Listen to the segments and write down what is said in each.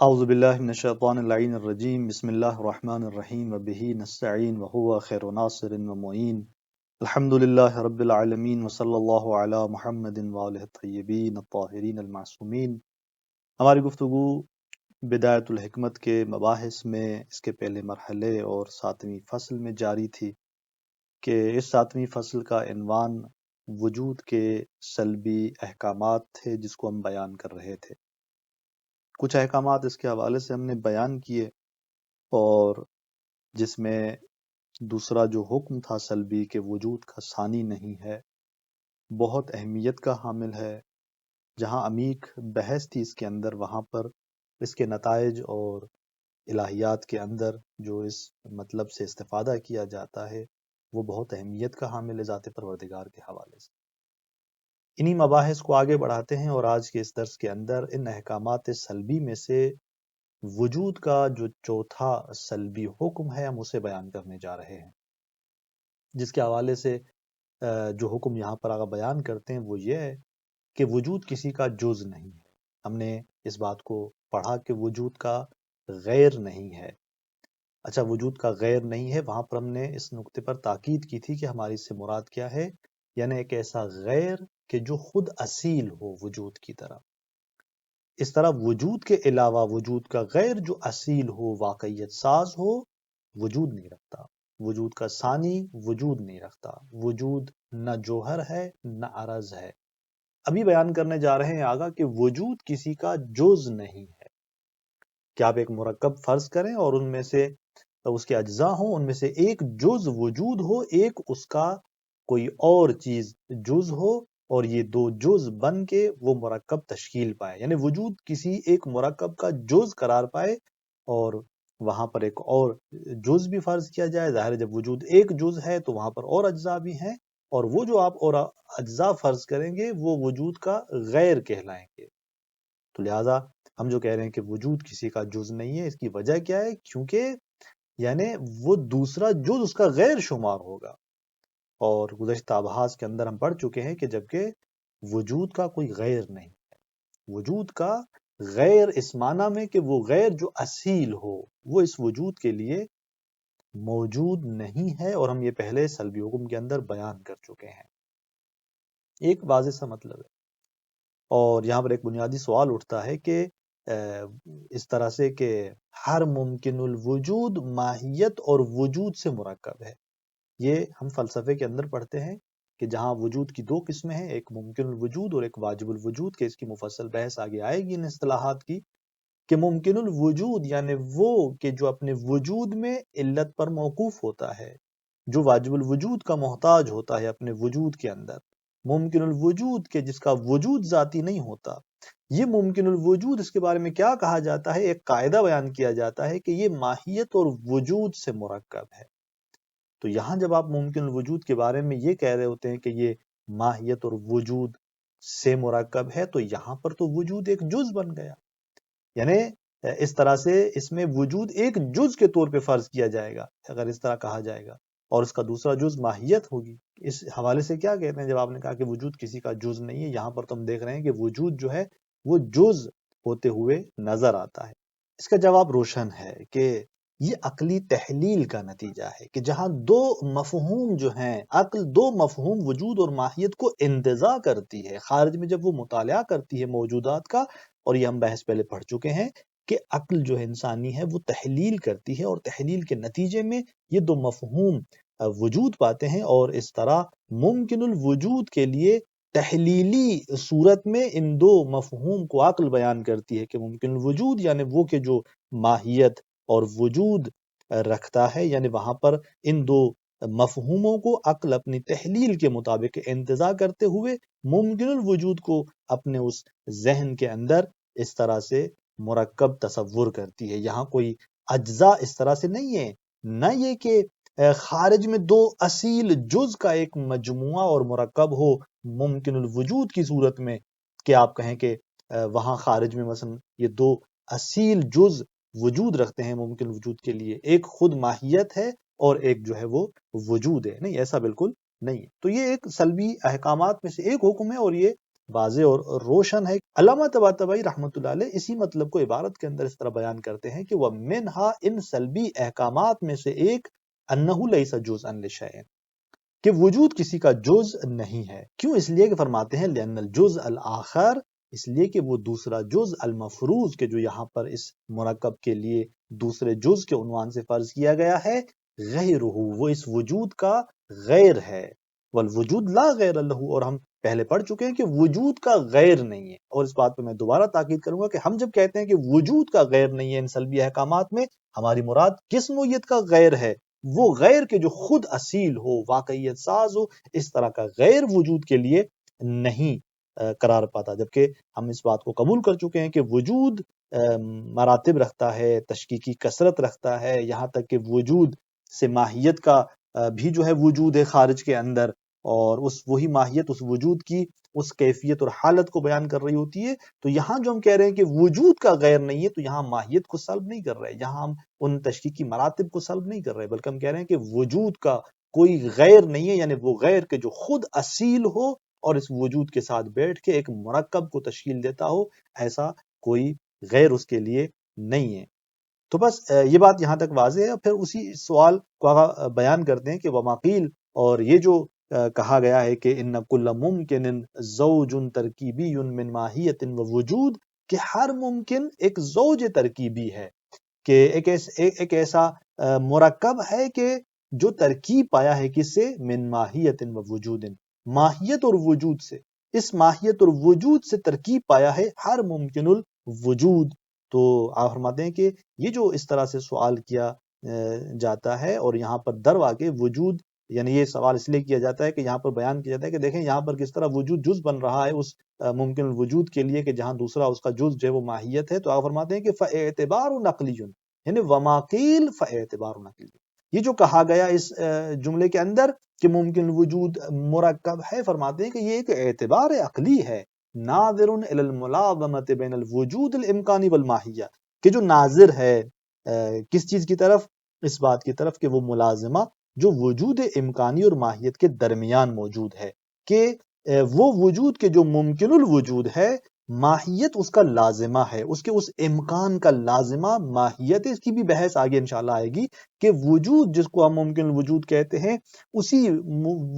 اعوذ باللہ من الشیطان اللعین الرجیم بسم اللہ الرحمن الرحیم وبہ نستعین وہو خیر ناصر ومعین الحمد للہ رب العالمین وصلی اللہ علی محمد وآلہ الطیبین الطاہرین المعصومین۔ ہماری گفتگو بدایت الحکمت کے مباحث میں اس کے پہلے مرحلے اور 7ویں فصل میں جاری تھی کہ اس 7ویں فصل کا عنوان وجود کے سلبی احکامات تھے جس کو ہم بیان کر رہے تھے۔ کچھ احکامات اس کے حوالے سے ہم نے بیان کیے، اور جس میں دوسرا جو حکم تھا سلبی کہ وجود کا ثانی نہیں ہے، بہت اہمیت کا حامل ہے۔ جہاں عمیق بحث تھی اس کے اندر، وہاں پر اس کے نتائج اور الہیات کے اندر جو اس مطلب سے استفادہ کیا جاتا ہے وہ بہت اہمیت کا حامل ہے ذات پروردگار کے حوالے سے۔ انہی مباحث کو آگے بڑھاتے ہیں، اور آج کے اس درس کے اندر ان احکامات سلبی میں سے وجود کا جو چوتھا سلبی حکم ہے ہم اسے بیان کرنے جا رہے ہیں، جس کے حوالے سے جو حکم یہاں پر آگے بیان کرتے ہیں وہ یہ ہے کہ وجود کسی کا جز نہیں ہے۔ ہم نے اس بات کو پڑھا کہ وجود کا غیر نہیں ہے۔ اچھا، وجود کا غیر نہیں ہے، وہاں پر ہم نے اس نقطے پر تاکید کی تھی کہ ہماری اس سے مراد کیا ہے، یعنی ایک ایسا غیر کہ جو خود اصیل ہو وجود کی طرح۔ اس طرح وجود کے علاوہ وجود کا غیر جو اصیل ہو، واقعیت ساز ہو، وجود نہیں رکھتا۔ وجود کا ثانی وجود نہیں رکھتا۔ وجود نہ جوہر ہے نہ عرض ہے۔ ابھی بیان کرنے جا رہے ہیں آگا کہ وجود کسی کا جز نہیں ہے۔ کہ آپ ایک مرکب فرض کریں اور ان میں سے اس کے اجزاء ہوں، ان میں سے ایک جز وجود ہو، ایک اس کا کوئی اور چیز جز ہو، اور یہ دو جز بن کے وہ مرکب تشکیل پائے، یعنی وجود کسی ایک مرکب کا جز قرار پائے، اور وہاں پر ایک اور جز بھی فرض کیا جائے۔ ظاہر ہے جب وجود ایک جز ہے تو وہاں پر اور اجزاء بھی ہیں، اور وہ جو آپ اور اجزاء فرض کریں گے وہ وجود کا غیر کہلائیں گے۔ تو لہٰذا ہم جو کہہ رہے ہیں کہ وجود کسی کا جز نہیں ہے، اس کی وجہ کیا ہے؟ کیونکہ یعنی وہ دوسرا جز اس کا غیر شمار ہوگا۔ اور گزشتہ ابحاث کے اندر ہم پڑھ چکے ہیں کہ جبکہ وجود کا کوئی غیر نہیں ہے، وجود کا غیر اس معنی میں کہ وہ غیر جو اصیل ہو وہ اس وجود کے لیے موجود نہیں ہے، اور ہم یہ پہلے سلبی حکم کے اندر بیان کر چکے ہیں۔ ایک واضح سا مطلب ہے، اور یہاں پر ایک بنیادی سوال اٹھتا ہے کہ اس طرح سے کہ ہر ممکن الوجود ماہیت اور وجود سے مرکب ہے۔ یہ ہم فلسفے کے اندر پڑھتے ہیں کہ جہاں وجود کی دو قسمیں ہیں، ایک ممکن الوجود اور ایک واجب الوجود، کہ اس کی مفصل بحث آگے آئے گی ان اصطلاحات کی، کہ ممکن الوجود یعنی وہ کہ جو اپنے وجود میں علت پر موقوف ہوتا ہے، جو واجب الوجود کا محتاج ہوتا ہے اپنے وجود کے اندر۔ ممکن الوجود کہ جس کا وجود ذاتی نہیں ہوتا، یہ ممکن الوجود اس کے بارے میں کیا کہا جاتا ہے؟ ایک قاعدہ بیان کیا جاتا ہے کہ یہ ماہیت اور وجود سے مرکب ہے۔ تو یہاں جب آپ ممکن الوجود کے بارے میں یہ کہہ رہے ہوتے ہیں کہ یہ ماہیت اور وجود سے مرکب ہے، تو یہاں پر تو وجود ایک جز بن گیا، یعنی اس طرح سے اس میں وجود ایک جز کے طور پہ فرض کیا جائے گا اگر اس طرح کہا جائے گا، اور اس کا دوسرا جز ماہیت ہوگی۔ اس حوالے سے کیا کہتے ہیں جب آپ نے کہا کہ وجود کسی کا جز نہیں ہے؟ یہاں پر تو ہم دیکھ رہے ہیں کہ وجود جو ہے وہ جز ہوتے ہوئے نظر آتا ہے۔ اس کا جواب روشن ہے کہ یہ عقلی تحلیل کا نتیجہ ہے کہ جہاں دو مفہوم جو ہیں، عقل دو مفہوم وجود اور ماہیت کو انتزاع کرتی ہے، خارج میں جب وہ مطالعہ کرتی ہے موجودات کا، اور یہ ہم بحث پہلے پڑھ چکے ہیں کہ عقل جو ہے انسانی ہے وہ تحلیل کرتی ہے، اور تحلیل کے نتیجے میں یہ دو مفہوم وجود پاتے ہیں، اور اس طرح ممکن الوجود کے لیے تحلیلی صورت میں ان دو مفہوم کو عقل بیان کرتی ہے کہ ممکن الوجود یعنی وہ کہ جو ماہیت اور وجود رکھتا ہے، یعنی وہاں پر ان دو مفہوموں کو عقل اپنی تحلیل کے مطابق انتزاع کرتے ہوئے ممکن الوجود کو اپنے اس ذہن کے اندر اس طرح سے مرکب تصور کرتی ہے۔ یہاں کوئی اجزاء اس طرح سے نہیں ہے، نہ یہ کہ خارج میں دو اصیل جز کا ایک مجموعہ اور مرکب ہو ممکن الوجود کی صورت میں، کہ آپ کہیں کہ وہاں خارج میں مثلا یہ دو اصیل جز وجود رکھتے ہیں ممکن وجود کے لیے، ایک خود ماہیت ہے اور ایک جو ہے وہ وجود ہے۔ نہیں، ایسا بالکل نہیں ہے۔ تو یہ ایک سلبی احکامات میں سے ایک حکم ہے، اور یہ واضح اور روشن ہے۔ علامہ طباطبائی رحمۃ اللہ علیہ اسی مطلب کو عبارت کے اندر اس طرح بیان کرتے ہیں کہ وَمِنْهَا ان سلبی احکامات میں سے ایک أَنَّهُ لَيْسَ جُزءًا لِشَيْءٍ کہ وجود کسی کا جز نہیں ہے۔ کیوں؟ اس لیے کہ فرماتے ہیں لأن الجزء الآخر، اس لیے کہ وہ دوسرا جز المفروض کے جو یہاں پر اس مرکب کے لیے دوسرے جز کے عنوان سے فرض کیا گیا ہے، غیرہ، وہ اس وجود کا غیر ہے، والوجود لا غیر لہ، اور ہم پہلے پڑھ چکے ہیں کہ وجود کا غیر نہیں ہے۔ اور اس بات پہ میں دوبارہ تاکید کروں گا کہ ہم جب کہتے ہیں کہ وجود کا غیر نہیں ہے ان سلبی احکامات میں، ہماری مراد کس نوعیت کا غیر ہے؟ وہ غیر کے جو خود اصیل ہو، واقعیت ساز ہو، اس طرح کا غیر وجود کے لیے نہیں قرار پاتا، جبکہ ہم اس بات کو قبول کر چکے ہیں کہ وجود مراتب رکھتا ہے، تشکیکی کثرت رکھتا ہے، یہاں تک کہ وجود سے ماہیت کا بھی جو ہے وجود ہے خارج کے اندر، اور وہی ماہیت اس وجود کی اس کیفیت اور حالت کو بیان کر رہی ہوتی ہے۔ تو یہاں جو ہم کہہ رہے ہیں کہ وجود کا غیر نہیں ہے، تو یہاں ماہیت کو سلب نہیں کر رہے، یہاں ہم ان تشکیکی مراتب کو سلب نہیں کر رہے، بلکہ ہم کہہ رہے ہیں کہ وجود کا کوئی غیر نہیں ہے، یعنی وہ غیر کے جو خود اصیل ہو اور اس وجود کے ساتھ بیٹھ کے ایک مرکب کو تشکیل دیتا ہو، ایسا کوئی غیر اس کے لیے نہیں ہے۔ تو بس یہ بات یہاں تک واضح ہے۔ پھر اسی سوال کو آگا بیان کرتے ہیں کہ وماقیل، اور یہ جو کہا گیا ہے کہ ان کل ممکن زوج ترکیبی من ماہیت و وجود، کہ ہر ممکن ایک زوج ترکیبی ہے، کہ ایک ایسا مرکب ہے کہ جو ترکیب پایا ہے کس سے؟ من ماہیت و وجود، ماہیت اور وجود سے، اس ماہیت اور وجود سے ترکیب پایا ہے ہر ممکن الوجود۔ تو آپ فرماتے ہیں کہ یہ جو اس طرح سے سوال کیا جاتا ہے، اور یہاں پر در واقع وجود، یعنی یہ سوال اس لیے کیا جاتا ہے کہ یہاں پر بیان کیا جاتا ہے کہ دیکھیں یہاں پر کس طرح وجود جز بن رہا ہے اس ممکن الوجود کے لیے، کہ جہاں دوسرا اس کا جز جو ہے وہ ماہیت ہے۔ تو آپ فرماتے ہیں کہ فاعتبار نقلی، یعنی وما قیل فاعتبار نقلی، یہ جو کہا گیا اس جملے کے اندر کہ ممکن وجود مرکب ہے، فرماتے ہیں کہ یہ ایک اعتبار عقلی ہے، ناظر الی الملازمۃ بین الوجود الامکانی والماہیہ، کہ جو ناظر ہے کس چیز کی طرف؟ اس بات کی طرف کہ وہ ملازمہ جو وجود امکانی اور ماہیت کے درمیان موجود ہے، کہ وہ وجود کے جو ممکن الوجود ہے، ماہیت اس کا لازمہ ہے، اس کے اس امکان کا لازمہ ماہیت ہے۔ اس کی بھی بحث آگے انشاءاللہ آئے گی کہ وجود جس کو ہم ممکن الوجود کہتے ہیں، اسی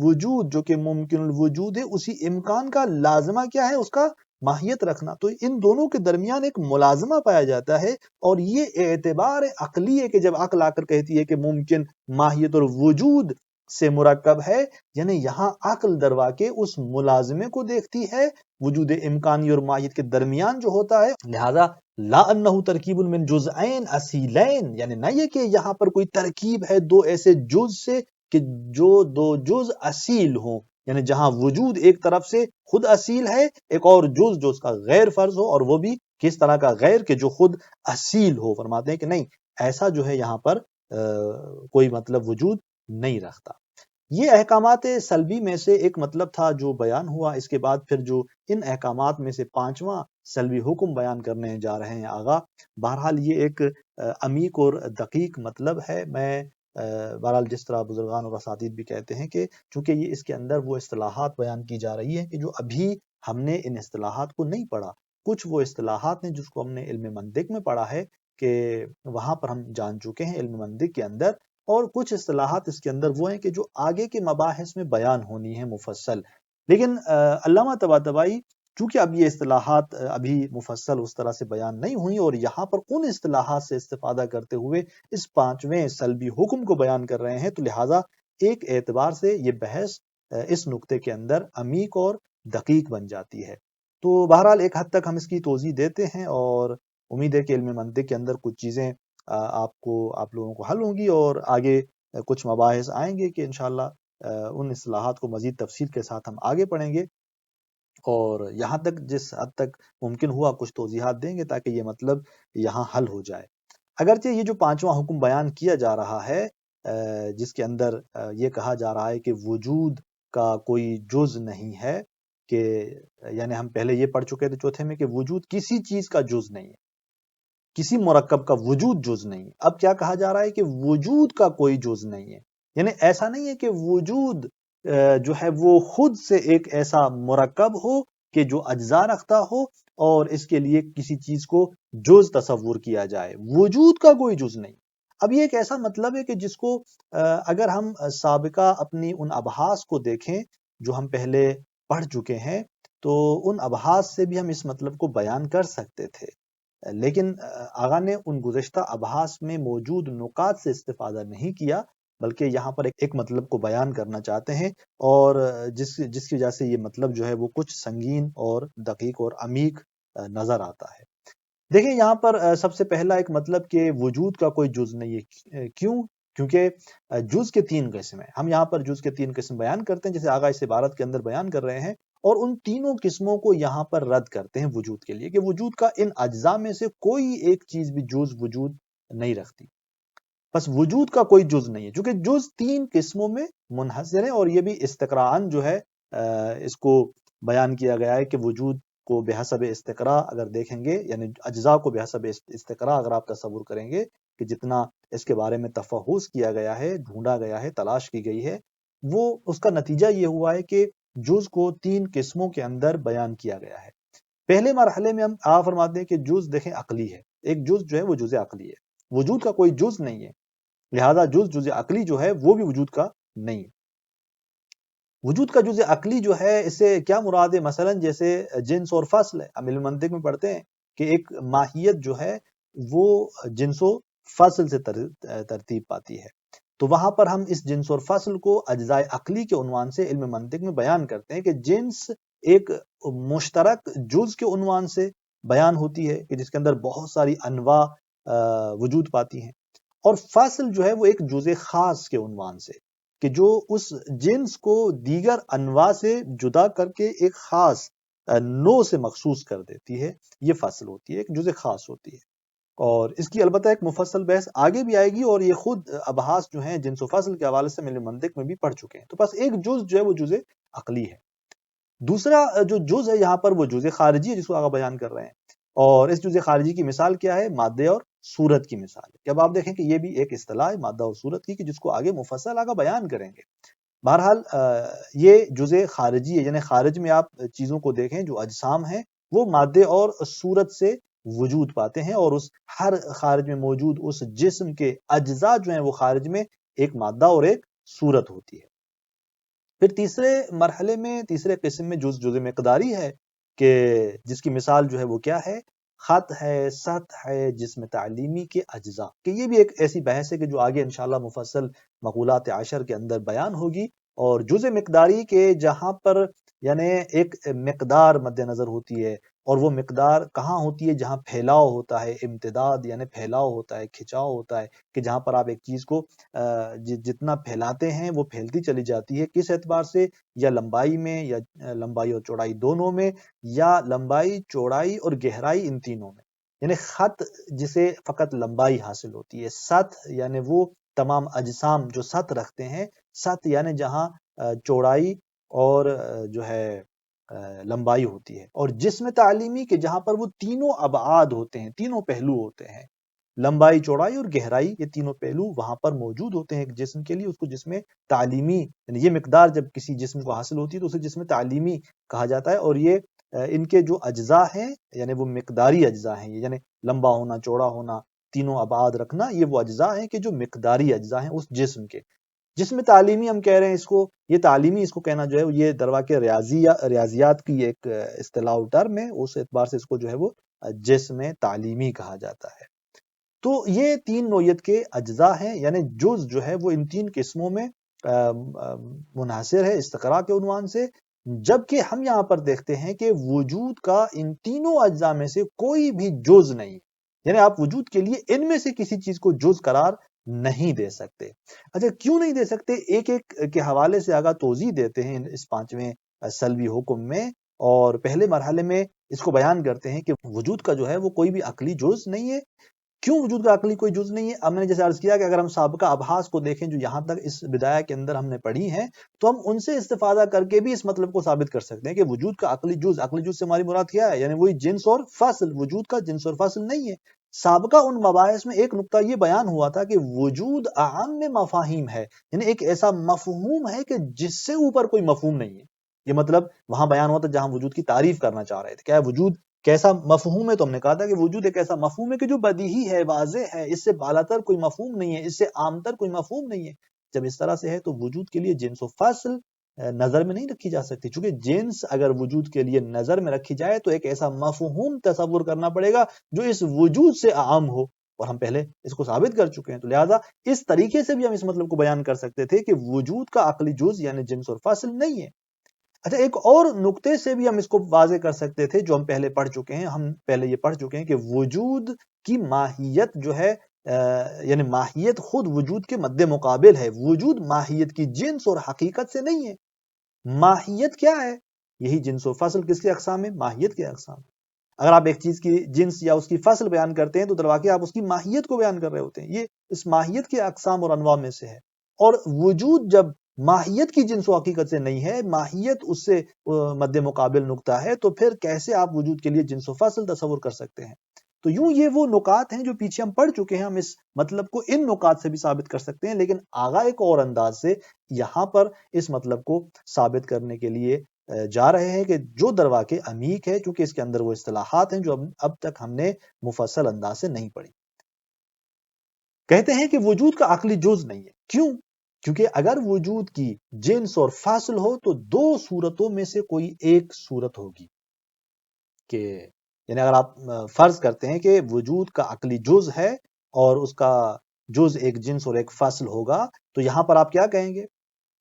وجود جو کہ ممکن الوجود ہے، اسی امکان کا لازمہ کیا ہے؟ اس کا ماہیت رکھنا۔ تو ان دونوں کے درمیان ایک ملازمہ پایا جاتا ہے، اور یہ اعتبار عقلی ہے کہ جب عقل آ کر کہتی ہے کہ ممکن ماہیت اور وجود سے مرکب ہے، یعنی یہاں عقل در واقع اس ملازمے کو دیکھتی ہے وجود امکانی اور ماہیت کے درمیان جو ہوتا ہے، لہذا لا انہ ترکیب من جزئین اصیلین، یعنی نہ یہ کہ یہاں پر کوئی ترکیب ہے دو ایسے جز سے کہ جو دو جز اصیل ہوں، یعنی جہاں وجود ایک طرف سے خود اصیل ہے، ایک اور جز جو اس کا غیر فرض ہو، اور وہ بھی کس طرح کا غیر کہ جو خود اصیل ہو۔ فرماتے ہیں کہ نہیں، ایسا جو ہے یہاں پر کوئی مطلب وجود نہیں رکھتا۔ یہ احکامات سلبی میں سے ایک مطلب تھا جو بیان ہوا۔ اس کے بعد پھر جو ان احکامات میں سے پانچواں سلبی حکم بیان کرنے جا رہے ہیں آغا، بہرحال یہ ایک عمیق اور دقیق مطلب ہے۔ میں بہرحال جس طرح بزرگان اور اساتید بھی کہتے ہیں کہ چونکہ یہ اس کے اندر وہ اصطلاحات بیان کی جا رہی ہیں کہ جو ابھی ہم نے ان اصطلاحات کو نہیں پڑھا، کچھ وہ اصطلاحات ہیں جس کو ہم نے علم منطق میں پڑھا ہے کہ وہاں پر ہم جان چکے ہیں علم منطق کے اندر، اور کچھ اصطلاحات اس کے اندر وہ ہیں کہ جو آگے کے مباحث میں بیان ہونی ہیں مفصل۔ لیکن علامہ طباطبائی چونکہ اب یہ اصطلاحات ابھی مفصل اس طرح سے بیان نہیں ہوئی، اور یہاں پر ان اصطلاحات سے استفادہ کرتے ہوئے اس پانچویں سلبی حکم کو بیان کر رہے ہیں، تو لہٰذا ایک اعتبار سے یہ بحث اس نقطے کے اندر عمیق اور دقیق بن جاتی ہے۔ تو بہرحال ایک حد تک ہم اس کی توضیح دیتے ہیں، اور امید ہے کہ علم منطق کے اندر کچھ چیزیں آپ لوگوں کو حل ہوں گی، اور آگے کچھ مباحث آئیں گے کہ انشاءاللہ ان اصطلاحات کو مزید تفصیل کے ساتھ ہم آگے پڑھیں گے، اور یہاں تک جس حد تک ممکن ہوا کچھ توضیحات دیں گے تاکہ یہ مطلب یہاں حل ہو جائے۔ اگرچہ یہ جو پانچواں حکم بیان کیا جا رہا ہے، جس کے اندر یہ کہا جا رہا ہے کہ وجود کا کوئی جز نہیں ہے، کہ یعنی ہم پہلے یہ پڑھ چکے تھے چوتھے میں کہ وجود کسی چیز کا جز نہیں ہے، کسی مرکب کا وجود جز نہیں ہے۔ اب کیا کہا جا رہا ہے کہ وجود کا کوئی جز نہیں ہے، یعنی ایسا نہیں ہے کہ وجود جو ہے وہ خود سے ایک ایسا مرکب ہو کہ جو اجزاء رکھتا ہو اور اس کے لیے کسی چیز کو جز تصور کیا جائے، وجود کا کوئی جز نہیں۔ اب یہ ایک ایسا مطلب ہے کہ جس کو اگر ہم سابقہ اپنی ان ابحاث کو دیکھیں جو ہم پہلے پڑھ چکے ہیں، تو ان ابحاث سے بھی ہم اس مطلب کو بیان کر سکتے تھے، لیکن آغا نے ان گزشتہ ابحاث میں موجود نکات سے استفادہ نہیں کیا، بلکہ یہاں پر ایک مطلب کو بیان کرنا چاہتے ہیں، اور جس کی وجہ سے یہ مطلب جو ہے وہ کچھ سنگین اور دقیق اور عمیق نظر آتا ہے۔ دیکھیں یہاں پر سب سے پہلا ایک مطلب کہ وجود کا کوئی جز نہیں ہے۔ کیوں؟ کیونکہ جز کے تین قسم ہیں۔ ہم یہاں پر جز کے تین قسم بیان کرتے ہیں، جیسے آغا اس عبارت کے اندر بیان کر رہے ہیں، اور ان تینوں قسموں کو یہاں پر رد کرتے ہیں وجود کے لیے، کہ وجود کا ان اجزاء میں سے کوئی ایک چیز بھی جز وجود نہیں رکھتی۔ بس وجود کا کوئی جز نہیں ہے، چونکہ جز تین قسموں میں منحصر ہے، اور یہ بھی استقراءً جو ہے اس کو بیان کیا گیا ہے کہ وجود کو بحسب استقراء اگر دیکھیں گے، یعنی اجزاء کو بحسب استقراء اگر آپ تصور کریں گے کہ جتنا اس کے بارے میں تفحص کیا گیا ہے، ڈھونڈا گیا ہے، تلاش کی گئی ہے، وہ اس کا نتیجہ یہ ہوا ہے کہ جز کو تین قسموں کے اندر بیان کیا گیا ہے۔ پہلے مرحلے میں ہم فرماتے ہیں کہ جز دیکھیں عقلی ہے، ایک جز جو ہے وہ جز عقلی ہے، وجود کا کوئی جز نہیں ہے، لہذا جز عقلی جو ہے وہ بھی وجود کا نہیں ہے۔ وجود کا جز عقلی جو ہے اس سے کیا مراد ہے؟ مثلا جیسے جنس اور فصل ہے، ہم علم منطق میں پڑھتے ہیں کہ ایک ماہیت جو ہے وہ جنس و فصل سے ترتیب پاتی ہے، تو وہاں پر ہم اس جنس اور فصل کو اجزاء عقلی کے عنوان سے علم منطق میں بیان کرتے ہیں کہ جنس ایک مشترک جز کے عنوان سے بیان ہوتی ہے کہ جس کے اندر بہت ساری انواع وجود پاتی ہیں، اور فصل جو ہے وہ ایک جز خاص کے عنوان سے، کہ جو اس جنس کو دیگر انواع سے جدا کر کے ایک خاص نوع سے مخصوص کر دیتی ہے، یہ فصل ہوتی ہے، ایک جز خاص ہوتی ہے۔ اور اس کی البتہ ایک مفصل بحث آگے بھی آئے گی، اور یہ خود ابحاث جو ہیں جنس و فصل کے حوالے سے میں نے منطق میں بھی پڑھ چکے ہیں۔ تو بس ایک جز جو ہے وہ جز عقلی ہے۔ دوسرا جو جز ہے یہاں پر وہ جز خارجی ہے، جس کو آگے بیان کر رہے ہیں، اور اس جز خارجی کی مثال کیا ہے؟ مادے اور صورت کی مثال ہے۔ اب آپ دیکھیں کہ یہ بھی ایک اصطلاح ہے مادہ اور صورت کی، کہ جس کو آگے مفصل آگے بیان کریں گے۔ بہرحال یہ جز خارجی ہے، یعنی خارج میں آپ چیزوں کو دیکھیں، جو اجسام ہیں وہ مادے اور صورت سے وجود پاتے ہیں، اور اس ہر خارج میں موجود اس جسم کے اجزاء جو ہیں وہ خارج میں ایک مادہ اور ایک صورت ہوتی ہے۔ پھر تیسرے مرحلے میں، تیسرے قسم میں جز مقداری ہے، کہ جس کی مثال جو ہے وہ کیا ہے؟ خط ہے، سطح ہے، جسم تعلیمی کے اجزاء، کہ یہ بھی ایک ایسی بحث ہے کہ جو آگے انشاءاللہ مفصل مقولات عشر کے اندر بیان ہوگی۔ اور جز مقداری کے جہاں پر یعنی ایک مقدار مد نظر ہوتی ہے، اور وہ مقدار کہاں ہوتی ہے؟ جہاں پھیلاؤ ہوتا ہے، امتداد یعنی پھیلاؤ ہوتا ہے، کھچاؤ ہوتا ہے، کہ جہاں پر آپ ایک چیز کو جتنا پھیلاتے ہیں وہ پھیلتی چلی جاتی ہے، کس اعتبار سے؟ یا لمبائی میں، یا لمبائی اور چوڑائی دونوں میں، یا لمبائی، چوڑائی اور گہرائی ان تینوں میں۔ یعنی خط جسے فقط لمبائی حاصل ہوتی ہے، سطح یعنی وہ تمام اجسام جو سطح رکھتے ہیں، سطح یعنی جہاں چوڑائی اور جو ہے لمبائی ہوتی ہے، اور جسم تعلیمی کے جہاں پر وہ تینوں ابعاد ہوتے ہیں، تینوں پہلو ہوتے ہیں، لمبائی، چوڑائی اور گہرائی، یہ تینوں پہلو وہاں پر موجود ہوتے ہیں ایک جسم کے لیے، اس کو جسم تعلیمی، یعنی یہ مقدار جب کسی جسم کو حاصل ہوتی ہے تو اسے جسم تعلیمی کہا جاتا ہے۔ اور یہ ان کے جو اجزاء ہیں یعنی وہ مقداری اجزاء ہیں، یعنی لمبا ہونا، چوڑا ہونا، تینوں ابعاد رکھنا، یہ وہ اجزاء ہیں کہ جو مقداری اجزاء ہیں اس جسم کے۔ جسم تعلیمی ہم کہہ رہے ہیں اس کو، یہ تعلیمی اس کو کہنا جو ہے یہ درواقع ریاضیات کی ایک اصطلاح ٹرم ہے، اس اعتبار سے اس کو جو ہے وہ جسم تعلیمی کہا جاتا ہے۔ تو یہ تین نوعیت کے اجزاء ہیں، یعنی جز جو ہے وہ ان تین قسموں میں منحصر ہے استقراء کے عنوان سے، جبکہ ہم یہاں پر دیکھتے ہیں کہ وجود کا ان تینوں اجزاء میں سے کوئی بھی جز نہیں، یعنی آپ وجود کے لیے ان میں سے کسی چیز کو جز قرار نہیں دے سکتے۔ اچھا کیوں نہیں دے سکتے؟ ایک ایک کے حوالے سے آگاہ توضیح دیتے ہیں اس پانچویں سلبی حکم میں، اور پہلے مرحلے میں اس کو بیان کرتے ہیں کہ وجود کا جو ہے وہ کوئی بھی عقلی جز نہیں ہے۔ کیوں وجود کا عقلی کوئی جز نہیں ہے؟ اب میں نے جیسے عرض کیا کہ اگر ہم سابقہ ابحاث کو دیکھیں جو یہاں تک اس بدایہ کے اندر ہم نے پڑھی ہیں، تو ہم ان سے استفادہ کر کے بھی اس مطلب کو ثابت کر سکتے ہیں کہ وجود کا عقلی جز سے ہماری مراد کیا ہے؟ یعنی وہی جنس اور فصل، وجود کا جنس اور فصل نہیں ہے۔ سابقہ ان مباحث میں ایک نقطہ یہ بیان ہوا تھا کہ وجود اعم مفاہیم ہے، یعنی ایک ایسا مفہوم ہے کہ جس سے اوپر کوئی مفہوم نہیں ہے۔ یہ مطلب وہاں بیان ہوا تھا جہاں وجود کی تعریف کرنا چاہ رہے تھے. کیا ہے وجود کیسا مفہوم ہے؟ تو ہم نے کہا تھا کہ وجود ایک ایسا مفہوم ہے کہ جو بدیہی ہے، واضح ہے، اس سے بالاتر کوئی مفہوم نہیں ہے، اس سے عام تر کوئی مفہوم نہیں ہے. جب اس طرح سے ہے تو وجود کے لیے جنس و فصل نظر میں نہیں رکھی جا سکتی، چونکہ جنس اگر وجود کے لیے نظر میں رکھی جائے تو ایک ایسا مفہوم تصور کرنا پڑے گا جو اس وجود سے عام ہو، اور ہم پہلے اس کو ثابت کر چکے ہیں. تو لہٰذا اس طریقے سے بھی ہم اس مطلب کو بیان کر سکتے تھے کہ وجود کا عقلی جز یعنی جنس اور فصل نہیں ہے. اچھا، ایک اور نقطے سے بھی ہم اس کو واضح کر سکتے تھے جو ہم پہلے پڑھ چکے ہیں. ہم پہلے یہ پڑھ چکے ہیں کہ وجود کی ماہیت جو ہے یعنی ماہیت خود وجود کے مد مقابل ہے. وجود ماہیت کی جنس اور حقیقت سے نہیں ہے. ماہیت کیا ہے؟ یہی جنس و فصل کس کے اقسام ہے؟ ماہیت کے اقسام. اگر آپ ایک چیز کی جنس یا اس کی فصل بیان کرتے ہیں تو در واقع آپ اس کی ماہیت کو بیان کر رہے ہوتے ہیں. یہ اس ماہیت کے اقسام اور انواع میں سے ہے. اور وجود جب ماہیت کی جنس و حقیقت سے نہیں ہے، ماہیت اس سے مد مقابل نقطہ ہے، تو پھر کیسے آپ وجود کے لیے جنس و فصل تصور کر سکتے ہیں؟ تو یوں یہ وہ نکات ہیں جو پیچھے ہم پڑھ چکے ہیں. ہم اس مطلب کو ان نکات سے بھی ثابت کر سکتے ہیں، لیکن آگاہ ایک اور انداز سے یہاں پر اس مطلب کو ثابت کرنے کے لیے جا رہے ہیں کہ جو در واقع عمیق ہے، چونکہ اس کے اندر وہ اصطلاحات ہیں جو اب تک ہم نے مفصل انداز سے نہیں پڑھی. کہتے ہیں کہ وجود کا عقلی جز نہیں ہے. کیوں؟ کیونکہ اگر وجود کی جنس اور فاصل ہو تو دو صورتوں میں سے کوئی ایک صورت ہوگی. کہ یعنی اگر آپ فرض کرتے ہیں کہ وجود کا عقلی جز ہے اور اس کا جز ایک جنس اور ایک فاصل ہوگا، تو یہاں پر آپ کیا کہیں گے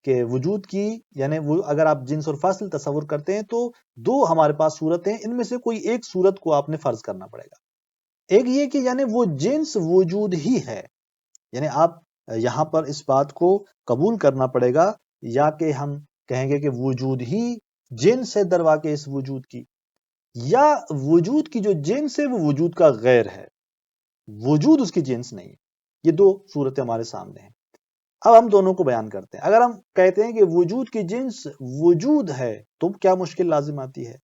کہ وجود کی یعنی اگر آپ جنس اور فاصل تصور کرتے ہیں تو دو ہمارے پاس صورتیں، ان میں سے کوئی ایک صورت کو آپ نے فرض کرنا پڑے گا. ایک یہ کہ یعنی وہ جنس وجود ہی ہے، یعنی آپ یہاں پر اس بات کو قبول کرنا پڑے گا، یا کہ ہم کہیں گے کہ وجود ہی جنس ہے در واقع اس وجود کی، یا وجود کی جو جنس ہے وہ وجود کا غیر ہے، وجود اس کی جنس نہیں ہے. یہ دو صورتیں ہمارے سامنے ہیں. اب ہم دونوں کو بیان کرتے ہیں. اگر ہم کہتے ہیں کہ وجود کی جنس وجود ہے تو کیا مشکل لازم آتی ہے؟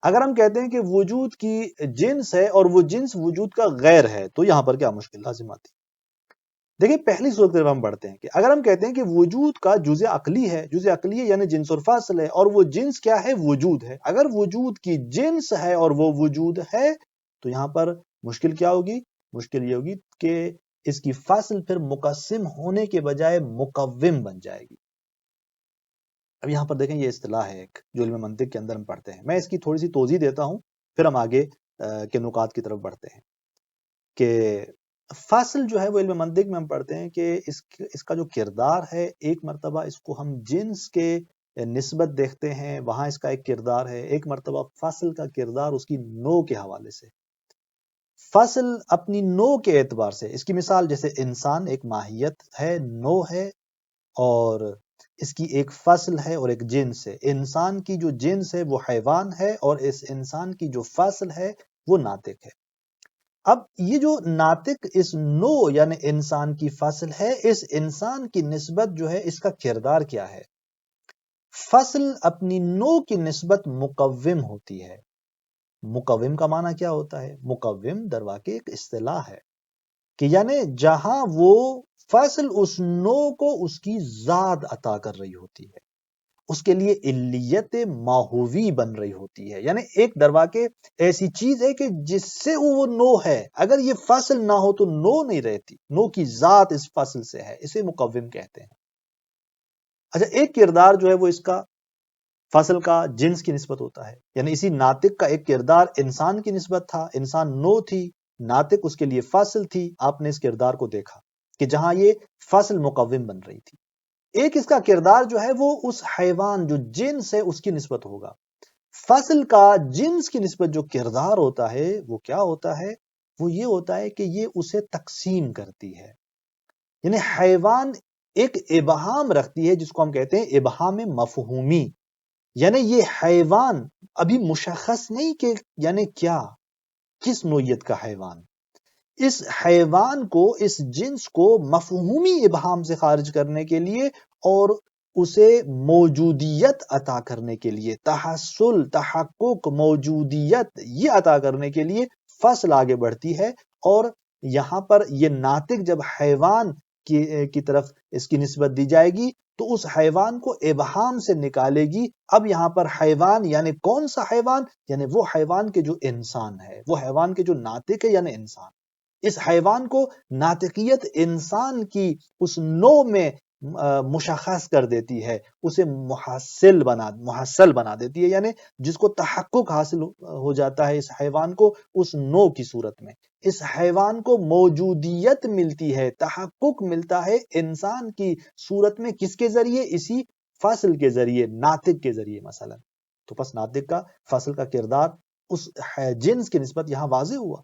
اگر ہم کہتے ہیں کہ وجود کی جنس ہے اور وہ جنس وجود کا غیر ہے تو یہاں پر کیا مشکل لازم آتی ہے؟ دیکھیں، پہلی صورت جب ہم بڑھتے ہیں کہ اگر ہم کہتے ہیں کہ وجود کا جزء عقلی ہے، جزء عقلی ہے یعنی جنس اور فاصل ہے، اور وہ جنس کیا ہے؟ وجود ہے. اگر وجود کی جنس ہے اور وہ وجود ہے تو یہاں پر مشکل کیا ہوگی؟ مشکل یہ ہوگی کہ اس کی فاصل پھر مقسم ہونے کے بجائے مقوم بن جائے گی. اب یہاں پر دیکھیں، یہ اصطلاح ہے ایک جو علم منطق کے اندر ہم پڑھتے ہیں. میں اس کی تھوڑی سی توضیح دیتا ہوں، پھر ہم آگے کے نکات کی طرف بڑھتے ہیں. کہ فاصل جو ہے وہ علم منطق میں ہم پڑھتے ہیں کہ اس کا جو کردار ہے، ایک مرتبہ اس کو ہم جنس کے نسبت دیکھتے ہیں، وہاں اس کا ایک کردار ہے. ایک مرتبہ فاصل کا کردار اس کی نوع کے حوالے سے. فاصل اپنی نوع کے اعتبار سے، اس کی مثال جیسے انسان ایک ماہیت ہے، نوع ہے، اور اس کی ایک فصل ہے اور ایک جنس ہے. انسان کی جو جنس ہے وہ حیوان ہے، اور اس انسان کی جو فصل ہے وہ ناطق ہے. اب یہ جو ناطق اس نوع یعنی انسان کی فصل ہے، اس انسان کی نسبت جو ہے اس کا کردار کیا ہے؟ فصل اپنی نوع کی نسبت مقوم ہوتی ہے. مقوم کا معنی کیا ہوتا ہے؟ مقوم در واقع ایک اصطلاح ہے کہ یعنی جہاں وہ فصل اس نوع کو اس کی ذات عطا کر رہی ہوتی ہے، اس کے لیے علیت ماہوی بن رہی ہوتی ہے. یعنی ایک در واقع ایسی چیز ہے کہ جس سے وہ نوع ہے، اگر یہ فصل نہ ہو تو نوع نہیں رہتی. نوع کی ذات اس فصل سے ہے، اسے مقوم کہتے ہیں. اچھا، ایک کردار جو ہے وہ اس کا فصل کا جنس کی نسبت ہوتا ہے. یعنی اسی ناطق کا ایک کردار انسان کی نسبت تھا، انسان نوع تھی، ناطق اس کے لیے فصل تھی. آپ نے اس کردار کو دیکھا کہ جہاں یہ فصل مقوم بن رہی تھی. ایک اس کا کردار جو ہے وہ اس حیوان جو جنس ہے اس کی نسبت ہوگا. فصل کا جنس کی نسبت جو کردار ہوتا ہے وہ کیا ہوتا ہے؟ وہ یہ ہوتا ہے کہ یہ اسے تقسیم کرتی ہے. یعنی حیوان ایک ابہام رکھتی ہے جس کو ہم کہتے ہیں ابہام مفہومی. یعنی یہ حیوان ابھی مشخص نہیں کہ یعنی کیا، کس نوعیت کا حیوان. اس حیوان کو، اس جنس کو مفہومی ابہام سے خارج کرنے کے لیے اور اسے موجودیت عطا کرنے کے لیے، تحصل، تحقق، موجودیت یہ عطا کرنے کے لیے فصل آگے بڑھتی ہے. اور یہاں پر یہ ناطق جب حیوان کی طرف اس کی نسبت دی جائے گی تو اس حیوان کو ابہام سے نکالے گی۔ اب یہاں پر حیوان یعنی کون سا حیوان؟ یعنی وہ حیوان کے جو انسان ہے، وہ حیوان کے جو ناطق ہے یعنی انسان۔ اس حیوان کو ناطقیت انسان کی اس نوع میں مشخص کر دیتی ہے، اسے محصل بنا دیتی ہے، یعنی جس کو تحقق حاصل ہو جاتا ہے اس حیوان کو اس نوع کی صورت میں۔ اس حیوان کو موجودیت ملتی ہے، تحقق ملتا ہے انسان کی صورت میں، کس کے ذریعے؟ اسی فصل کے ذریعے، ناطق کے ذریعے مثلا۔ تو پس ناطق کا، فصل کا کردار اس جنس کی نسبت یہاں واضح ہوا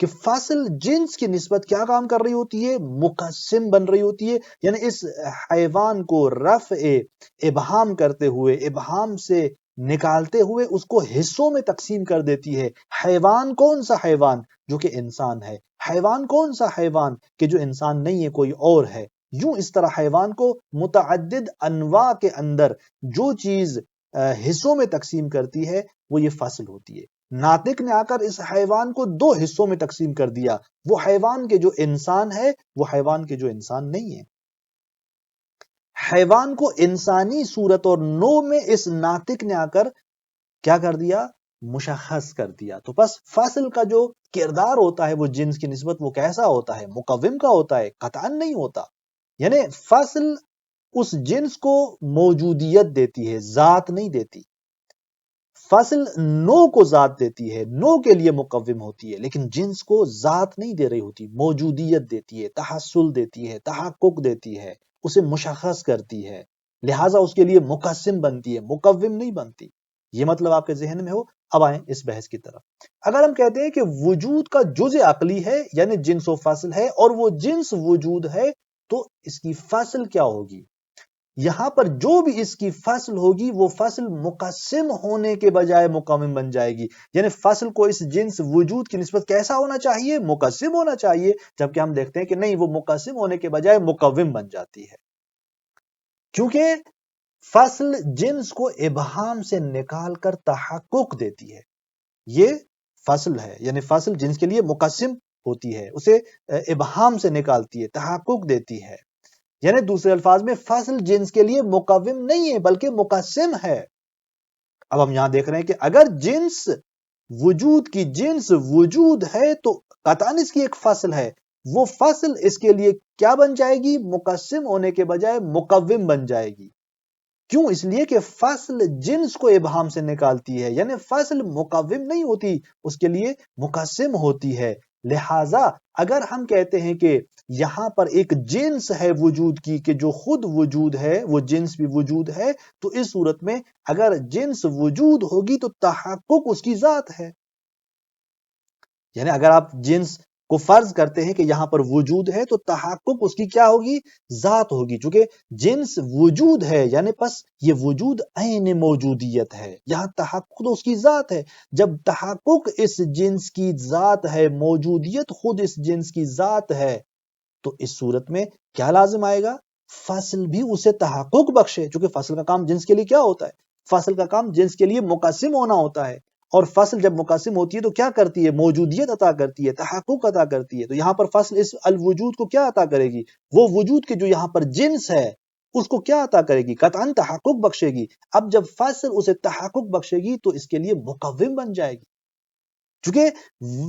کہ فصل جنس کی نسبت کیا کام کر رہی ہوتی ہے؟ مقسم بن رہی ہوتی ہے، یعنی اس حیوان کو رفع ابہام کرتے ہوئے، ابہام سے نکالتے ہوئے اس کو حصوں میں تقسیم کر دیتی ہے۔ حیوان کون سا حیوان؟ جو کہ انسان ہے۔ حیوان کون سا حیوان؟ کہ جو انسان نہیں ہے، کوئی اور ہے۔ یوں اس طرح حیوان کو متعدد انواع کے اندر جو چیز حصوں میں تقسیم کرتی ہے وہ یہ فصل ہوتی ہے۔ ناطق نے آ کر اس حیوان کو دو حصوں میں تقسیم کر دیا، وہ حیوان کے جو انسان ہے، وہ حیوان کے جو انسان نہیں ہے۔ حیوان کو انسانی صورت اور نوع میں اس ناطق نے آ کر کیا کر دیا؟ مشخص کر دیا۔ تو بس فصل کا جو کردار ہوتا ہے وہ جنس کی نسبت وہ کیسا ہوتا ہے؟ مقوم کا ہوتا ہے، قطعاً نہیں ہوتا۔ یعنی فصل اس جنس کو موجودیت دیتی ہے، ذات نہیں دیتی۔ فصل نوع کو ذات دیتی ہے، نوع کے لیے مقوم ہوتی ہے، لیکن جنس کو ذات نہیں دے رہی ہوتی، موجودیت دیتی ہے، تحصل دیتی ہے، تحقق دیتی ہے، اسے مشخص کرتی ہے، لہٰذا اس کے لیے مقسم بنتی ہے، مقوم نہیں بنتی۔ یہ مطلب آپ کے ذہن میں ہو۔ اب آئیں اس بحث کی طرف۔ اگر ہم کہتے ہیں کہ وجود کا جزء عقلی ہے یعنی جنس و فصل ہے، اور وہ جنس وجود ہے، تو اس کی فصل کیا ہوگی؟ یہاں پر جو بھی اس کی فصل ہوگی وہ فصل مقسم ہونے کے بجائے مقوم بن جائے گی۔ یعنی فصل کو اس جنس وجود کی نسبت کیسا ہونا چاہیے؟ مقسم ہونا چاہیے، جبکہ ہم دیکھتے ہیں کہ نہیں، وہ مقسم ہونے کے بجائے مقوم بن جاتی ہے، کیونکہ فصل جنس کو ابہام سے نکال کر تحقق دیتی ہے۔ یہ فصل ہے، یعنی فصل جنس کے لیے مقسم ہوتی ہے، اسے ابہام سے نکالتی ہے، تحقق دیتی ہے۔ یعنی دوسرے الفاظ میں فصل جنس کے لیے مقوم نہیں ہے بلکہ مقسم ہے۔ اب ہم یہاں دیکھ رہے ہیں کہ اگر جنس وجود کی جنس وجود ہے تو قطعاً اس کی ایک فصل ہے، وہ فصل اس کے لیے کیا بن جائے گی؟ مقسم ہونے کے بجائے مقوم بن جائے گی۔ کیوں؟ اس لیے کہ فصل جنس کو ابہام سے نکالتی ہے، یعنی فصل مقوم نہیں ہوتی، اس کے لیے مقسم ہوتی ہے۔ لہٰذا اگر ہم کہتے ہیں کہ یہاں پر ایک جنس ہے وجود کی کہ جو خود وجود ہے، وہ جنس بھی وجود ہے، تو اس صورت میں اگر جنس وجود ہوگی تو تحقق اس کی ذات ہے۔ یعنی اگر آپ جنس کو فرض کرتے ہیں کہ یہاں پر وجود ہے تو تحقق اس کی کیا ہوگی؟ ذات ہوگی، چونکہ جنس وجود ہے، یعنی پس یہ وجود عین موجودیت ہے، یہاں تحقق تو اس کی ذات ہے۔ جب تحقق اس جنس کی ذات ہے، موجودیت خود اس جنس کی ذات ہے، تو اس صورت میں کیا لازم آئے گا؟ فصل بھی اسے تحقق بخشے، چونکہ فصل کا کام جنس کے لیے کیا ہوتا ہے؟ فصل کا کام جنس کے لیے مقسم ہونا ہوتا ہے، اور فصل جب مقسم ہوتی ہے تو کیا کرتی ہے؟ موجودیت عطا کرتی ہے، تحقق عطا کرتی ہے۔ تو یہاں پر فصل اس الوجود کو کیا عطا کرے گی؟ وہ وجود کے جو یہاں پر جنس ہے اس کو کیا عطا کرے گی؟ قطعاً تحقق بخشے گی۔ اب جب فصل اسے تحقق بخشے گی تو اس کے لیے مقوم بن جائے گی، چونکہ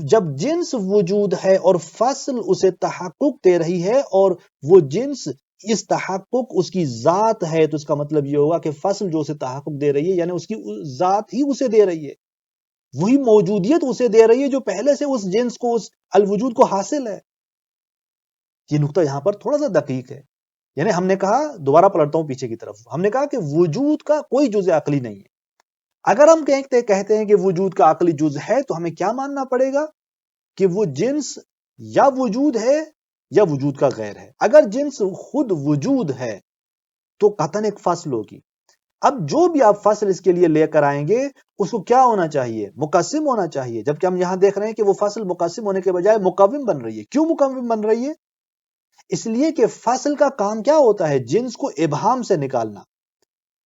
جب جنس وجود ہے اور فصل اسے تحقق دے رہی ہے، اور وہ جنس اس تحقق اس کی ذات ہے، تو اس کا مطلب یہ ہوگا کہ فصل جو اسے تحقق دے رہی ہے یعنی اس کی ذات ہی اسے دے رہی ہے، وہی موجودیت اسے دے رہی ہے جو پہلے سے اس جنس کو، اس الوجود کو حاصل ہے۔ یہ نقطہ یہاں پر تھوڑا سا دقیق ہے۔ یعنی ہم نے کہا، دوبارہ پلٹتا ہوں پیچھے کی طرف، ہم نے کہا کہ وجود کا کوئی جزء عقلی نہیں ہے۔ اگر ہم کہتے ہیں کہ وجود کا عقلی جزء ہے تو ہمیں کیا ماننا پڑے گا؟ کہ وہ جنس یا وجود ہے یا وجود کا غیر ہے۔ اگر جنس خود وجود ہے تو قطعاً ایک فصل ہوگی۔ اب جو بھی آپ فصل اس کے لیے لے کر آئیں گے اس کو کیا ہونا چاہیے؟ مقسم ہونا چاہیے، جبکہ ہم یہاں دیکھ رہے ہیں کہ وہ فصل مقسم ہونے کے بجائے مقوم بن رہی ہے۔ کیوں مقوم بن رہی ہے؟ اس لیے کہ فصل کا کام کیا ہوتا ہے؟ جنس کو ابہام سے نکالنا،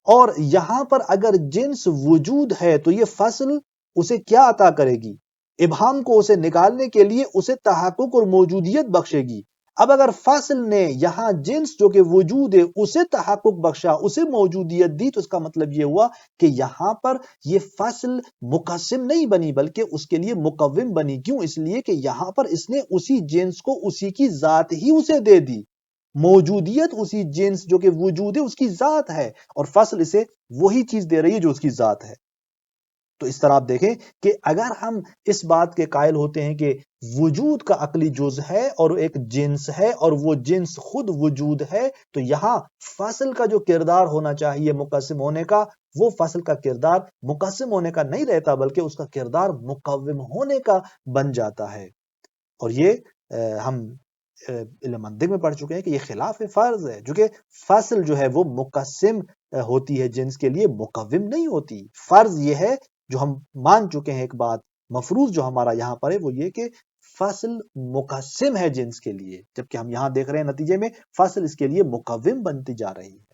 اور یہاں پر اگر جنس وجود ہے تو یہ فصل اسے کیا عطا کرے گی؟ ابہام کو اسے نکالنے کے لیے اسے تحقق اور موجودیت بخشے گی۔ اب اگر فصل نے یہاں جنس جو کہ وجود ہے اسے تحقق بخشا، اسے موجودیت دی، تو اس کا مطلب یہ ہوا کہ یہاں پر یہ فصل مقسم نہیں بنی بلکہ اس کے لیے مقوم بنی۔ کیوں؟ اس لیے کہ یہاں پر اس نے اسی جنس کو اسی کی ذات ہی اسے دے دی، موجودیت اسی جنس جو کہ وجود ہے اس کی ذات ہے، اور فصل اسے وہی چیز دے رہی ہے جو اس کی ذات ہے۔ تو اس طرح آپ دیکھیں کہ اگر ہم اس بات کے قائل ہوتے ہیں کہ وجود کا عقلی جز ہے اور ایک جنس ہے اور وہ جنس خود وجود ہے، تو یہاں فصل کا جو کردار ہونا چاہیے مقسم ہونے کا، وہ فصل کا کردار مقسم ہونے کا نہیں رہتا بلکہ اس کا کردار مقوم ہونے کا بن جاتا ہے۔ اور یہ ہم علم منطق میں پڑھ چکے ہیں کہ یہ خلاف فرض ہے، جو کہ فصل جو ہے وہ مقسم ہوتی ہے جنس کے لیے، مقوم نہیں ہوتی۔ فرض یہ ہے جو ہم مان چکے ہیں، ایک بات مفروض جو ہمارا یہاں پر ہے وہ یہ کہ فصل مقسم ہے جنس کے لیے، جبکہ ہم یہاں دیکھ رہے ہیں نتیجے میں فصل اس کے لیے مقوم بنتی جا رہی ہے۔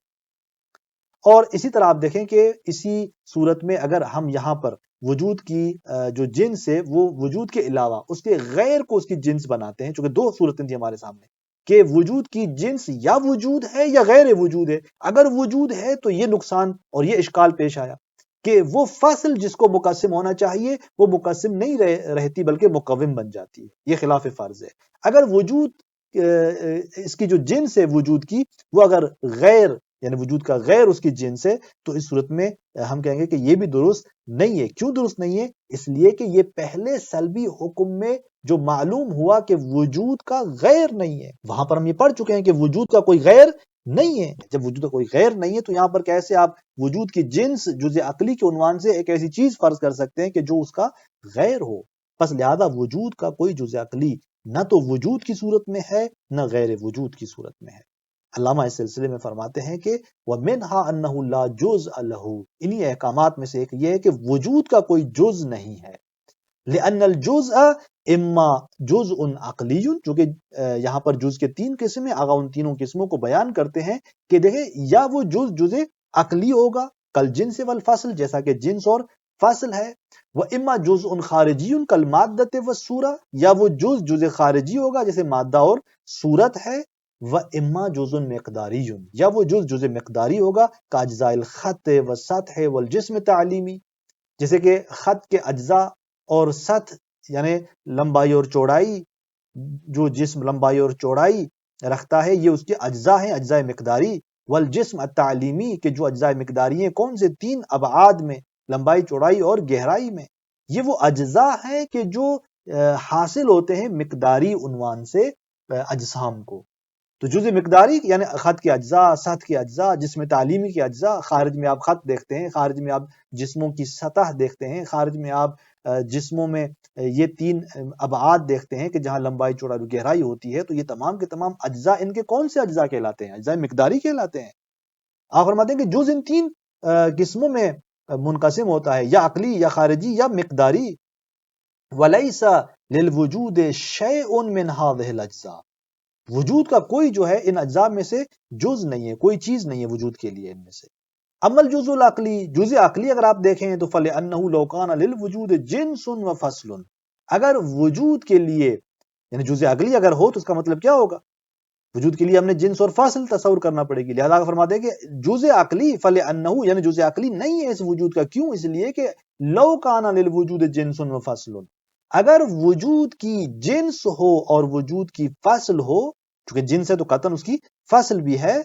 اور اسی طرح آپ دیکھیں کہ اسی صورت میں اگر ہم یہاں پر وجود کی جو جنس ہے وہ وجود کے علاوہ اس کے غیر کو اس کی جنس بناتے ہیں، چونکہ دو صورتیں تھیں ہمارے سامنے کہ وجود کی جنس یا وجود ہے یا غیر وجود ہے۔ اگر وجود ہے تو یہ نقصان اور یہ اشکال پیش آیا کہ وہ فصل جس کو مقسم ہونا چاہیے وہ مقسم نہیں رہتی بلکہ مقوم بن جاتی ہے، یہ خلاف فرض ہے۔ اگر وجود اس کی جو جنس ہے وجود کی وہ اگر غیر یعنی وجود کا غیر اس کی جنس ہے، تو اس صورت میں ہم کہیں گے کہ یہ بھی درست نہیں ہے۔ کیوں درست نہیں ہے؟ اس لیے کہ یہ پہلے سلبی حکم میں جو معلوم ہوا کہ وجود کا غیر نہیں ہے، وہاں پر ہم یہ پڑھ چکے ہیں کہ وجود کا کوئی غیر نہیں ہے۔ جب وجود کا کوئی غیر نہیں ہے تو یہاں پر کیسے آپ وجود کی جنس جزء عقلی کے عنوان سے ایک ایسی چیز فرض کر سکتے ہیں کہ جو اس کا غیر ہو؟ پس لہذا وجود کا کوئی جزء عقلی نہ تو وجود کی صورت میں ہے نہ غیر وجود کی صورت میں ہے۔ علامہ اس سلسلے میں فرماتے ہیں کہ وَمِنْهَا أَنَّهُ لَا جُزْءَ لَهُ، انہی احکامات میں سے ایک یہ ہے کہ وجود کا کوئی جز نہیں ہے۔ لِأَنَّ الْجُزْءَ اما جزء عقلی، جو کہ یہاں پر جز کے تین قسم ہیں، آغا ان تینوں قسموں کو بیان کرتے ہیں کہ دیکھیں یا وہ جز عقلی ہوگا کل جنس والفصل، جیسا کہ جنس اور فصل ہے، وَإِمَّا جُزْءٌ خَارِجِيٌّ كَالْمَادَّةِ وَالصُّورَةِ، یا وہ جز خارجی ہوگا جیسے مادہ اور صورت ہے، وَإِمَّا جُزْءٌ مِقْدَارِيٌّ، یا وہ جز مقداری ہوگا كَأَجْزَاءِ الْخَطِّ وَالسَّطْحِ وَالْجِسْمِ التَّعْلِيمِ، جیسے کہ خط کے اجزاء اور سطح یعنی لمبائی اور چوڑائی، جو جسم لمبائی اور چوڑائی رکھتا ہے یہ اس کے اجزاء ہیں، اجزاء مقداری، والجسم التعلیمی، کہ جو اجزاء مقداری ہیں کون سے؟ تین ابعاد میں، لمبائی چوڑائی اور گہرائی میں۔ یہ وہ اجزاء ہیں کہ جو حاصل ہوتے ہیں مقداری عنوان سے اجسام کو۔ تو جزء مقداری یعنی خط کے اجزاء، سطح کے اجزاء، جسم تعلیمی کے اجزاء، خارج میں آپ خط دیکھتے ہیں، خارج میں آپ جسموں کی سطح دیکھتے ہیں، خارج میں آپ جسموں میں یہ تین ابعاد دیکھتے ہیں کہ جہاں لمبائی چوڑائی اور گہرائی ہوتی ہے، تو یہ تمام کے تمام اجزاء ان کے کون سے اجزاء کہلاتے ہیں؟ اجزاء مقداری کہلاتے ہیں۔ آپ فرماتے ہیں کہ جز ان تین قسموں میں منقسم ہوتا ہے، یا عقلی یا خارجی یا مقداری۔ وَلَيْسَ لِلْوُجُودِ شَيْءٌ مِّنْ هَٰذِهِ الْأَجْزَاءِ، وجود کا کوئی جو ہے ان اجزاء میں سے جز نہیں ہے، کوئی چیز نہیں ہے وجود کے لیے ان میں سے۔ اما الجزء العقلی، جزء عقلی اگر آپ دیکھیں تو فَلِأَنَّهُ لَوْ كَانَ لِلْوُجُودِ جِنْسٌ وَفَصْلٌ، اگر وجود کے لیے یعنی جزء عقلی اگر ہو تو اس کا مطلب کیا ہوگا؟ وجود کے لیے ہم نے جنس اور فصل تصور کرنا پڑے گی، لہذا فرماتے ہیں کہ جزء عقلی فَلِأَنَّهُ یعنی جزء عقلی نہیں ہے اس وجود کا۔ کیوں؟ اس لیے کہ لَوْ كَانَ لِلْوُجُودِ جِنْسٌ وَفَصْلٌ، اگر وجود کی جنس ہو اور وجود کی فصل ہو، چونکہ جنس ہے تو قطعاً اس کی فصل بھی ہے،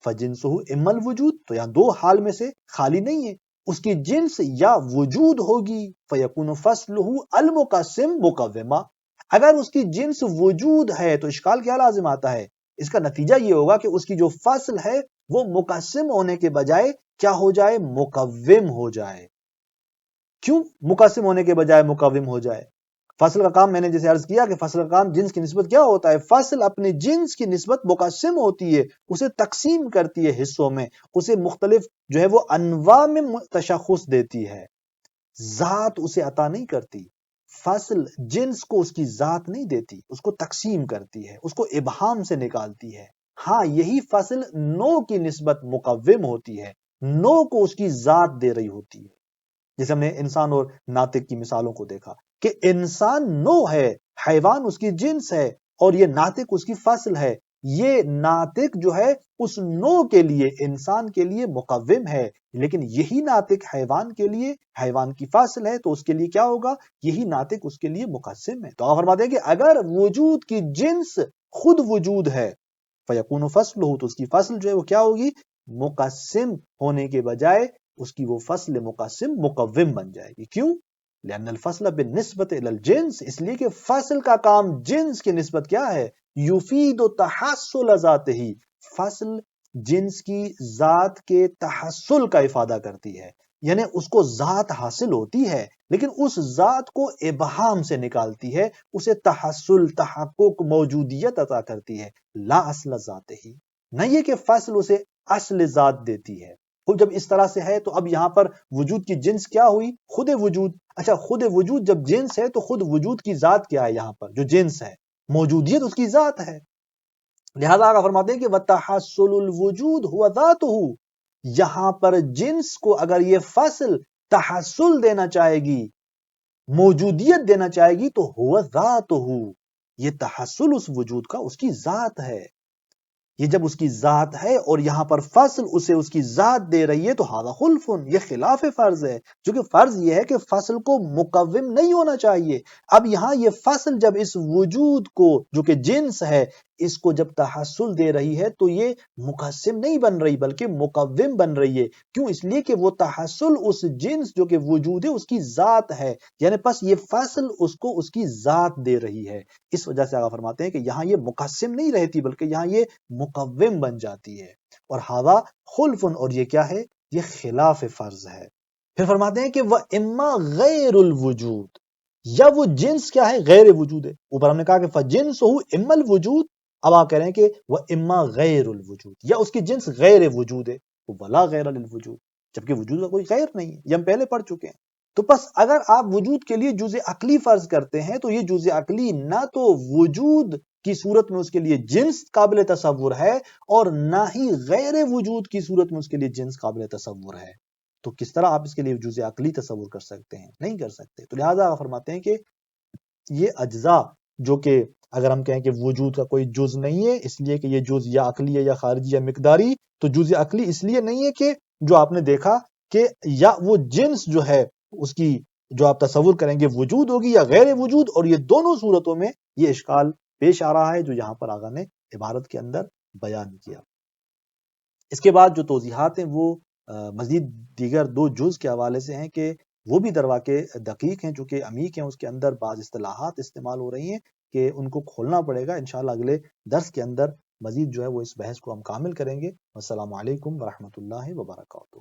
فَجِنْسُهُ إِمَّا الْوُجُودُ، تو یہاں دو حال میں سے خالی نہیں ہے، اس کی جنس یا وجود ہوگی، فَيَكُونُ فَصْلُهُ الْمُقَسِّمُ مُقَوِّمًا، اگر اس کی جنس وجود ہے تو اشکال کیا لازم آتا ہے؟ اس کا نتیجہ یہ ہوگا کہ اس کی جو فصل ہے وہ مقسم ہونے کے بجائے کیا ہو جائے؟ مقوم ہو جائے۔ کیوں مقسم ہونے کے بجائے مقوم ہو جائے؟ فصل کا کام میں نے جیسے عرض کیا کہ فصل کا کام جنس کی نسبت کیا ہوتا ہے؟ فصل اپنے جنس کی نسبت مقسم ہوتی ہے، اسے تقسیم کرتی ہے حصوں میں، اسے مختلف جو ہے وہ انواع میں تشخص دیتی ہے، ذات اسے عطا نہیں کرتی۔ فصل جنس کو اس کی ذات نہیں دیتی، اس کو تقسیم کرتی ہے، اس کو ابہام سے نکالتی ہے۔ ہاں یہی فصل نوع کی نسبت مقوم ہوتی ہے، نوع کو اس کی ذات دے رہی ہوتی ہے۔ جیسے ہم نے انسان اور ناطق کی مثالوں کو دیکھا کہ انسان نوع ہے، حیوان اس کی جنس ہے، اور یہ ناطق اس کی فصل ہے. یہ ناطق جو ہے اس نوع کے لیے انسان کے لیے مقوم ہے، لیکن یہی ناطق حیوان کے لیے، حیوان کی فصل ہے تو اس کے لیے کیا ہوگا؟ یہی ناطق اس کے لیے مقسم ہے. تو آپ فرماتے ہیں کہ اگر وجود کی جنس خود وجود ہے فیکون فصلہ، تو اس کی فصل جو ہے وہ کیا ہوگی؟ مقسم ہونے کے بجائے اس کی وہ فصل مقسم مقوم بن جائے گی. کیوں؟ لأن الفصل بالنسبت الى الجنس، اس لیے کہ فصل کا کام جنس کی نسبت کیا ہے؟ یفید تحصل ذاتہ، فصل جنس کی ذات کے تحصل کا افادہ کرتی ہے، یعنی اس کو ذات حاصل ہوتی ہے لیکن اس ذات کو ابہام سے نکالتی ہے، اسے تحصل، تحقق، موجودیت عطا کرتی ہے. لا اصل ذات ہی، نہ یہ کہ فصل اسے اصل ذات دیتی ہے. خود جب اس طرح سے ہے تو اب یہاں پر وجود کی جنس کیا ہوئی؟ خود وجود. اچھا خود وجود جب جنس ہے تو خود وجود کی ذات کیا ہے؟ یہاں پر جو جنس ہے موجودیت اس کی ذات ہے. لہذا آگا فرماتے ہیں کہ وَتَحَصُّلُ الْوُجُودُ هُوَ ذَاتُهُ، یہاں پر جنس کو اگر یہ فصل تحصل دینا چاہے گی، موجودیت دینا چاہے گی تو هُوَ ذَاتُهُ، یہ تحصل اس وجود کا اس کی ذات ہے. یہ جب اس کی ذات ہے اور یہاں پر فصل اسے اس کی ذات دے رہی ہے تو ھذا خلف، یہ خلاف فرض ہے. چونکہ فرض یہ ہے کہ فصل کو مقوم نہیں ہونا چاہیے. اب یہاں یہ فصل جب اس وجود کو جو کہ جنس ہے اس کو جب تحصل دے رہی ہے تو یہ مقسم نہیں بن رہی بلکہ مقوم بن رہی ہے. کیوں؟ اس لیے کہ وہ تحصل اس جنس جو کہ وجود ہے اس کی ذات ہے، یعنی پس یہ فصل اس کو اس کی ذات دے رہی ہے. اس وجہ سے آگا فرماتے ہیں کہ یہاں یہ مقسم نہیں رہتی بلکہ یہاں یہ مقوم بن جاتی ہے. اور ھذا خلف، اور یہ کیا ہے؟ یہ خلاف فرض ہے. پھر فرماتے ہیں کہ وہ اما غیر الوجود، یا وہ جنس کیا ہے؟ غیر وجود ہے. اوپر ہم نے کہا کہ فجنسہ اما الوجود، اب آپ کہہ رہے ہیں کہ وہ اما غیر الوجود، یا اس کی جنس غیر وجود ہے، ولا غیر للوجود، جبکہ وجود کا کوئی غیر نہیں ہے. یہ ہم پہلے پڑھ چکے ہیں. تو پس اگر آپ وجود کے لیے جزء عقلی فرض کرتے ہیں تو یہ جزء عقلی نہ تو وجود کی صورت میں اس کے لیے جنس قابل تصور ہے اور نہ ہی غیر وجود کی صورت میں اس کے لیے جنس قابل تصور ہے. تو کس طرح آپ اس کے لیے جزء عقلی تصور کر سکتے ہیں؟ نہیں کر سکتے. تو لہٰذا فرماتے ہیں کہ یہ اجزاء جو کہ اگر ہم کہیں کہ وجود کا کوئی جز نہیں ہے اس لیے کہ یہ جز یا عقلی ہے یا خارجی یا مقداری، تو جز عقلی اس لیے نہیں ہے کہ جو آپ نے دیکھا کہ یا وہ جنس جو ہے اس کی جو آپ تصور کریں گے وجود ہوگی یا غیر وجود، اور یہ دونوں صورتوں میں یہ اشکال پیش آ رہا ہے جو یہاں پر آقا نے عبارت کے اندر بیان کیا. اس کے بعد جو توضیحات ہیں وہ مزید دیگر دو جز کے حوالے سے ہیں کہ وہ بھی درواقع دقیق ہیں، چونکہ عمیق ہیں، اس کے اندر بعض اصطلاحات استعمال ہو رہی ہیں کہ ان کو کھولنا پڑے گا. انشاءاللہ اگلے درس کے اندر مزید جو ہے وہ اس بحث کو ہم کامل کریں گے. والسلام علیکم ورحمۃ اللہ وبرکاتہ.